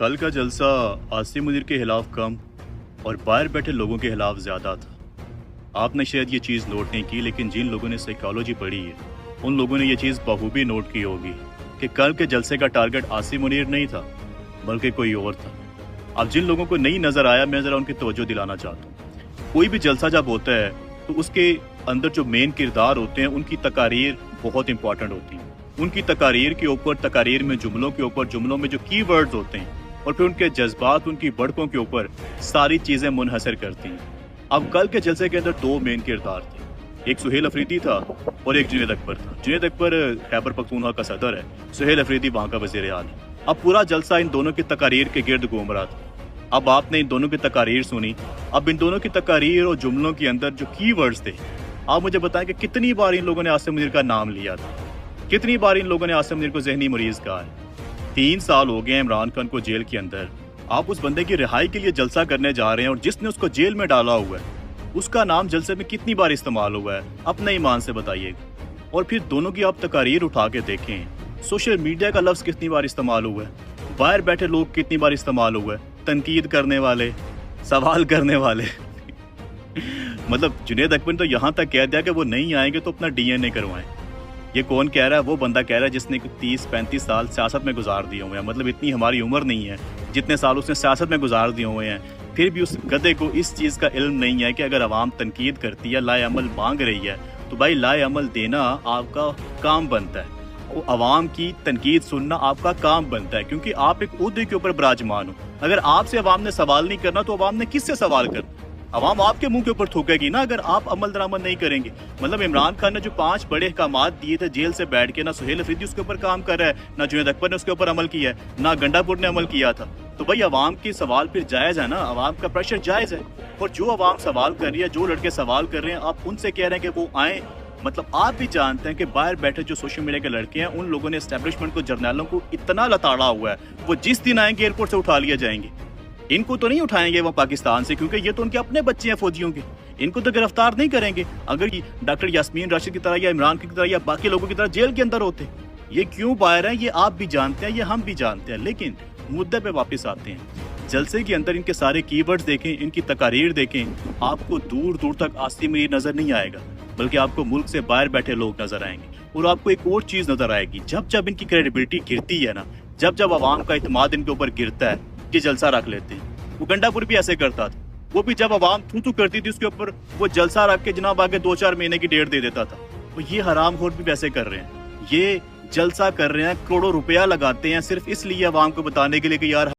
कल का जलसा आसिम मुनीर के खिलाफ कम और बाहर बैठे लोगों के खिलाफ ज़्यादा था। आपने शायद ये चीज़ नोट नहीं की, लेकिन जिन लोगों ने साइकोलॉजी पढ़ी है उन लोगों ने ये चीज़ बखूबी नोट की होगी कि कल के जलसे का टारगेट आसिम मुनीर नहीं था बल्कि कोई और था। अब जिन लोगों को नहीं नज़र आया, मैं ज़रा उनकी तवज्जो दिलाना चाहता हूँ। कोई भी जलसा जब होता है तो उसके अंदर जो मेन किरदार होते हैं उनकी तकारीर बहुत इंपॉर्टेंट होती है। उनकी तकारीर के ऊपर, तकारीर में जुमलों के ऊपर, जुमलों में जो की वर्ड्स होते हैं और फिर उनके जज्बात, उनकी बढ़कों के ऊपर सारी चीज़ें मुनहसर करती हैं। अब कल के जलसे के अंदर दो मेन किरदार थे, एक सुहेल अफरीदी था और एक जुनैद अकबर था। जुनैद अकबर खैबर पख्तूनख्वा का सदर है, सुहेल अफरीदी वहाँ का वज़ीर आला है। अब पूरा जलसा इन दोनों की तकारीर के गिर्द घूम रहा था। अब आपने इन दोनों की तकारीर सुनी। अब इन दोनों की तकारीर और जुमलों के अंदर जो की वर्ड्स थे, आप मुझे बताएं कि कितनी बार इन लोगों ने आसिम मुनीर का नाम लिया था, कितनी बार इन लोगों ने आसिम मुनीर को ज़हनी मरीज कहा है। 3 साल हो गए इमरान खान को जेल के अंदर। आप उस बंदे की रिहाई के लिए जलसा करने जा रहे हैं और जिसने उसको जेल में डाला हुआ है उसका नाम जलसे में कितनी बार इस्तेमाल हुआ है, अपने ईमान से बताइएगा। और फिर दोनों की आप तकारीर उठा के देखें, सोशल मीडिया का लफ्ज़ कितनी बार इस्तेमाल हुआ है, बाहर बैठे लोग कितनी बार इस्तेमाल हुआ है, तनकीद करने वाले, सवाल करने वाले मतलब जुनैद अकबर ने तो यहाँ तक कह दिया कि वो नहीं आएंगे तो अपना DNA करवाएं। ये कौन कह रहा है? वो बंदा कह रहा है जिसने 30-35 साल सियासत में गुजार दिए हुए हैं। मतलब इतनी हमारी उम्र नहीं है जितने साल उसने सियासत में गुजार दिए हुए हैं, फिर भी उस गधे को इस चीज़ का इल्म नहीं है कि अगर आवाम तनकीद करती है, लाए अमल मांग रही है, तो भाई लाए अमल देना आपका काम बनता है। वो आवाम की तनकीद सुनना आपका काम बनता है, क्योंकि आप एक ओहदे के ऊपर विराजमान हो। अगर आपसे आवाम ने सवाल नहीं करना तो आवाम ने किससे सवाल करना? आवाम आपके मुंह के ऊपर थूकेगी ना अगर आप अमल दरामद नहीं करेंगे। मतलब इमरान खान ने जो 5 बड़े अहकामात दिए थे जेल से बैठ के, ना सुहेल अफरीदी उसके ऊपर काम कर रहा है, ना जुनैद अकबर ने उसके ऊपर अमल किया है, ना गंडापुर ने अमल किया था। तो भाई आवाम के सवाल फिर जायज़ है ना, आवाम का प्रेशर जायज़ है। और जो आवाम सवाल कर रही है, जो लड़के सवाल कर रहे हैं, आप उनसे कह रहे हैं कि वो आए। मतलब आप भी जानते हैं कि बाहर बैठे जो सोशल मीडिया के लड़के हैं उन लोगों ने एस्टेब्लिशमेंट को, जर्नैलों को इतना लताड़ा हुआ है, वो जिस दिन आएंगे एयरपोर्ट से उठा लिए जाएंगे। इनको तो नहीं उठाएंगे वो पाकिस्तान से, क्योंकि ये तो उनके अपने बच्चे हैं फौजियों के। इनको तो गिरफ्तार नहीं करेंगे। अगर डॉक्टर यास्मीन राशिद की तरह या इमरान की तरह या बाकी लोगों की तरह जेल के अंदर होते, ये क्यों बाहर हैं ये आप भी जानते हैं, ये हम भी जानते हैं। लेकिन मुद्दे पे वापस आते हैं। जलसे के अंदर इनके सारे कीवर्ड्स देखें, इनकी तकारीर देखें, आपको दूर दूर तक आसिम मुनीर नजर नहीं आएगा, बल्कि आपको मुल्क से बाहर बैठे लोग नजर आएंगे। और आपको एक और चीज नजर आएगी, जब जब इनकी क्रेडिबिलिटी गिरती है ना, जब जब आवाम का इत्मीनान इनके ऊपर गिरता है, ये जलसा रख लेते हैं। वो गंडापुर भी ऐसे करता था, वो भी जब आवाम थू करती थी उसके ऊपर वो जलसा रख के जनाब आगे 2-4 महीने की डेट दे देता था। तो ये हरामखोर भी वैसे कर रहे हैं, ये जलसा कर रहे हैं, करोड़ों रुपया लगाते हैं सिर्फ इसलिए आवाम को बताने के लिए कि यार